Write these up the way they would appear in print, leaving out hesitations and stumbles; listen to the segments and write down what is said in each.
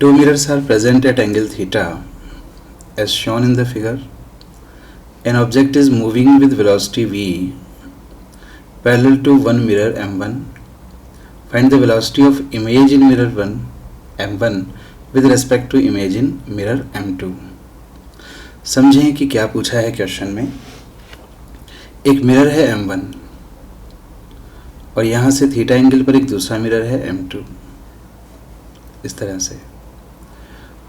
Two mirrors are present at angle theta as shown in the figure. An object is moving with velocity v parallel to one mirror m1. Find the velocity of image in mirror 1 m1 with respect to image in mirror m2. समझें कि क्या पूछा है question में। एक mirror है m1 और यहाँ से थीटा एंगल पर एक दूसरा मिरर है m2, इस तरह से,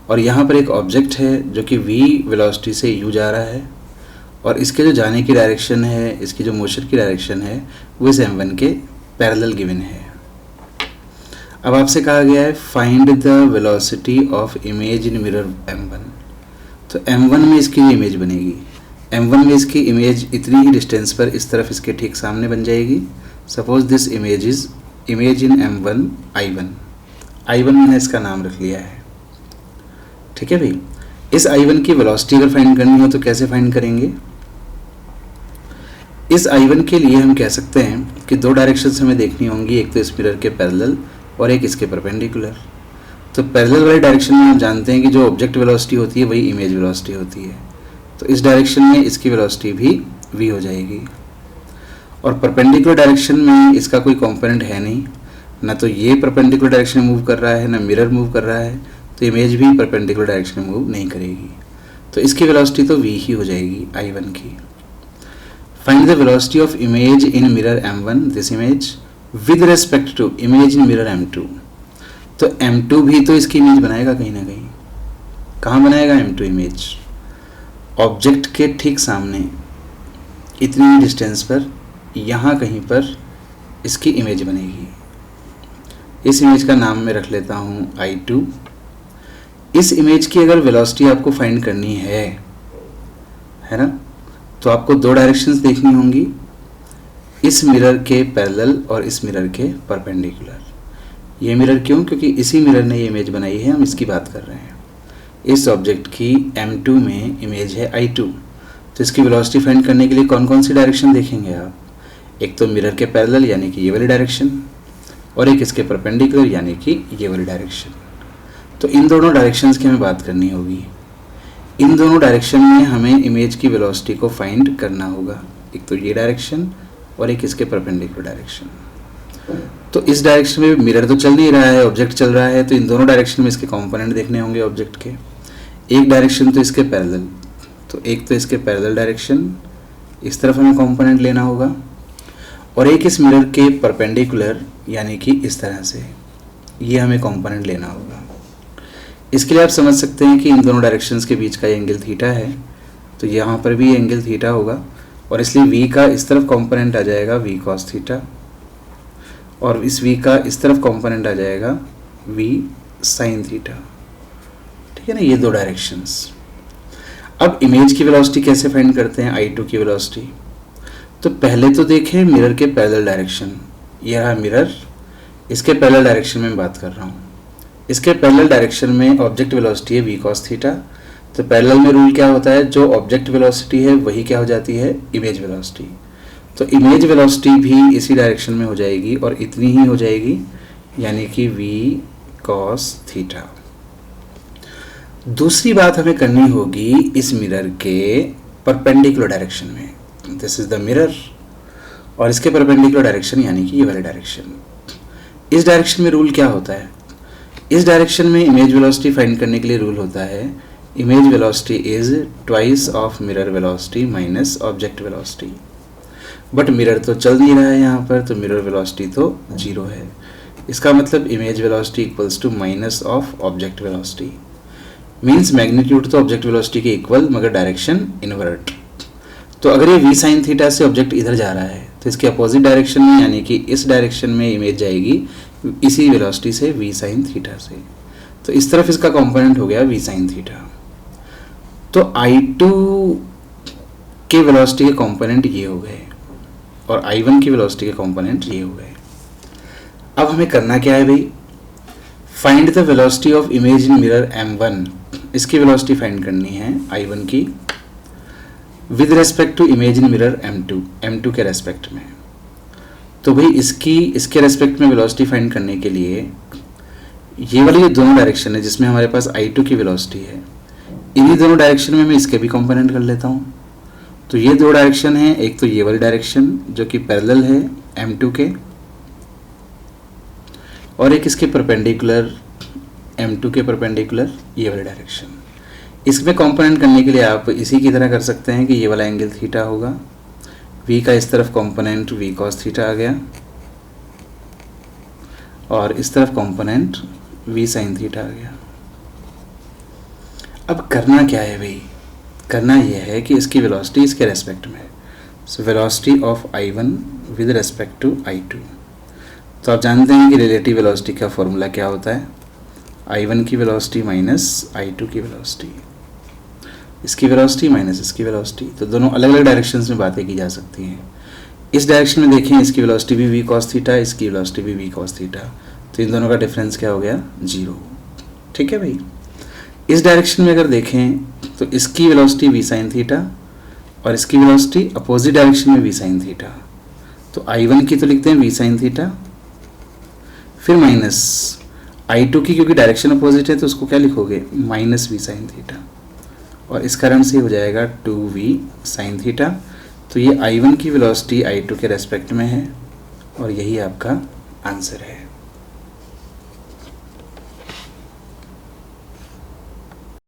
और यहाँ पर एक ऑब्जेक्ट है जो कि v वेलोसिटी से u जा रहा है और इसके जो जाने की डायरेक्शन है, इसकी जो मोशन की डायरेक्शन है वो इस m1 के पैरेलल गिवन है। अब आपसे कहा गया है find the velocity of image in mirror m1। तो m1 में इसकी इमेज बनेगी, m1 में इसकी इमेज इतनी ही डिस्टेंस पर इस तरफ इसके ठीक सामने बन जाएगी। Suppose this image is image in m1 i1 मैंने इसका नाम रख लिया है। ठीक है भाई, इस i1 की वेलोसिटी अगर फाइंड करनी हो तो कैसे फाइंड करेंगे? इस i1 के लिए हम कह सकते हैं कि दो डायरेक्शंस हमें देखनी होंगी, एक तो इस मिरर के पैरेलल और एक इसके परपेंडिकुलर। तो पैरेलल वाले डायरेक्शन में हम जानते हैं कि जो ऑब्जेक्ट वेलोसिटी होती है वही इमेज वेलोसिटी होती है, तो इस डायरेक्शन में इसकी वेलोसिटी भी v हो जाएगी। और परपेंडिकुलर डायरेक्शन में इसका कोई कंपोनेंट है नहीं, ना तो ये परपेंडिकुलर डायरेक्शन में मूव कर रहा है ना मिरर मूव कर रहा है, तो इमेज भी परपेंडिकुलर डायरेक्शन में मूव नहीं करेगी, तो इसकी वेलोसिटी तो v ही हो जाएगी i1 की। Find the velocity of image in mirror m1, this image with respect to image in mirror m2। तो m2 भी तो इसकी इमेज बनाएगा कहीं ना कहीं। कहाँ बनाएगा m2 इमेज? ऑब्जेक्ट के ठीक सामने इतनी ही डिस्टेंस पर यहाँ कहीं पर इसकी इमेज बनेगी। इस इमेज का नाम मैं रख लेता हूँ i2। इस इमेज की अगर वेलोसिटी आपको फाइंड करनी है ना, तो आपको दो डायरेक्शंस देखनी होंगी, इस मिरर के पैरेलल और इस मिरर के परपेंडिकुलर। ये मिरर क्यों? क्योंकि इसी मिरर ने ये इमेज बनाई है, हम इसकी बात कर रहे हैं। इस ऑब्जेक्ट की m2 में इमेज है i2, तो इसकी वेलोसिटी फाइंड करने के लिए कौन कौन सी डायरेक्शन देखेंगे आप? एक तो मिरर के पैरेलल यानी कि ये वाली डायरेक्शन, और एक इसके परपेंडिकुलर यानी कि ये वाली डायरेक्शन। तो इन दोनों डायरेक्शंस की हमें बात करनी होगी। इन दोनों डायरेक्शन में हमें इमेज की वेलोसिटी को फाइंड करना होगा, एक तो ये डायरेक्शन और एक इसके परपेंडिकुलर डायरेक्शन। तो इस डायरेक्शन में मिरर तो चल नहीं रहा है, ऑब्जेक्ट चल रहा है, तो इन दोनों डायरेक्शन में इसके कंपोनेंट देखने होंगे ऑब्जेक्ट के। एक डायरेक्शन तो इसके पैरेलल, तो एक तो इसके पैरेलल डायरेक्शन, इस तरफ हमें कंपोनेंट लेना होगा, और एक इस मिरर के परपेंडिकुलर यानी कि इस तरह से, ये हमें कंपोनेंट लेना होगा। इसके लिए आप समझ सकते हैं कि इन दोनों डायरेक्शंस के बीच का एंगल थीटा है, तो यहाँ पर भी एंगल थीटा होगा, और इसलिए v का इस तरफ कंपोनेंट आ जाएगा v cos थीटा, और इस v का इस तरफ कंपोनेंट आ जाएगा v sin थीटा। ठीक है ना, ये दो डायरेक्शंस। अब इमेज की वेलोसिटी कैसे फाइंड करते हैं, i2 की वेलोसिटी? तो पहले तो देखें मिरर के पैरेलल डायरेक्शन, यह रहा मिरर, इसके पैरेलल डायरेक्शन में बात कर रहा हूँ। इसके पैरेलल डायरेक्शन में ऑब्जेक्ट वेलोसिटी है v cos थीटा, तो पैरेलल में रूल क्या होता है, जो ऑब्जेक्ट वेलोसिटी है वही क्या हो जाती है, इमेज वेलोसिटी। तो इमेज वेलोसिटी भी इसी डायरेक्शन में हो जाएगी और इतनी ही हो जाएगी, यानी कि v cos थीटा। दूसरी बात हमें करनी होगी इस मिरर के परपेंडिकुलर डायरेक्शन में, दिस इज द मिरर, और इसके परपेंडिकुलर डायरेक्शन यानी कि ये वाले डायरेक्शन। इस डायरेक्शन में रूल क्या होता है? इस डायरेक्शन में इमेज वेलोसिटी फाइंड करने के लिए रूल होता है image velocity is twice of mirror velocity minus object velocity. But mirror तो चल नहीं रहा है यहाँ पर, तो मिरर वेलोसिटी तो 0 है। इसका मतलब image velocity equals to minus of object velocity, means magnitude तो ऑब्जेक्ट वेलोसिटी के इक्वल मगर डायरेक्शन इनवर्ट। तो अगर ये v sin थीटा से ऑब्जेक्ट इधर जा रहा है तो इसके अपोजिट डायरेक्शन में यानी कि इस डायरेक्शन में इमेज जाएगी इसी वेलोसिटी से v sin थीटा से, तो इस तरफ इसका कंपोनेंट हो गया v sin थीटा। तो i2 के वेलोसिटी के कंपोनेंट ये हो गए और i1 की वेलोसिटी के कंपोनेंट ये हो गए। अब हमें करना क्या है भाई, find the velocity of image in mirror m1। इसकी वेलोसिटी फाइंड करनी है i1 की with respect to image in mirror m2 के रेस्पेक्ट में। तो भाई इसके रेस्पेक्ट में वेलोसिटी फाइंड करने के लिए ये वाली जो दोनों डायरेक्शन है जिसमें हमारे पास I2 की वेलोसिटी है, इन्हीं दोनों डायरेक्शन में मैं इसके भी कंपोनेंट कर लेता हूँ। तो ये दो डायरेक्शन है, एक तो ये वाली डायरेक्शन जो कि पैरेलल है M2 के, और एक इसके परपेंडिकुलर M2 के परपेंडिकुलर ये वाली डायरेक्शन। इसमें कंपोनेंट करने के लिए आप इसी की तरह कर सकते हैं कि ये वाला एंगल थीटा होगा, V का इस तरफ कंपोनेंट V cos थीटा आ गया, और इस तरफ कंपोनेंट V sin थीटा आ गया। अब करना क्या है भाई, करना यह है कि इसकी वेलोसिटी इसके रेस्पेक्ट में है। So velocity of I1 with respect to I2। तो आप जानते हैं कि रिलेटिव वेलोसिटी का फॉर्मूला क्या होता है, I1 की वेलोसिटी माइनस I2 की वेलोसिटी, इसकी वेलोसिटी माइनस इसकी वेलोसिटी। तो दोनों अलग अलग डायरेक्शंस में बातें की जा सकती हैं। इस डायरेक्शन में देखें, इसकी वेलोसिटी भी V cos थीटा, इसकी वेलोसिटी भी V cos थीटा, तो इन दोनों का डिफरेंस क्या हो गया, 0। ठीक है भाई। इस डायरेक्शन में अगर देखें तो इसकी वेलोसिटी V sin थीटा और इसकी वेलोसिटी अपोजिट डायरेक्शन में V sin थीटा। तो I1 की तो लिखते हैं V sin थीटा, फिर माइनस I2 की, क्योंकि डायरेक्शन अपोजिट है तो उसको क्या लिखोगे, माइनस V sin थीटा, और इस कारण से हो जाएगा 2V sin थीटा। तो ये I1 की वेलोसिटी I2 के रेस्पेक्ट में है और यही आपका आंसर है।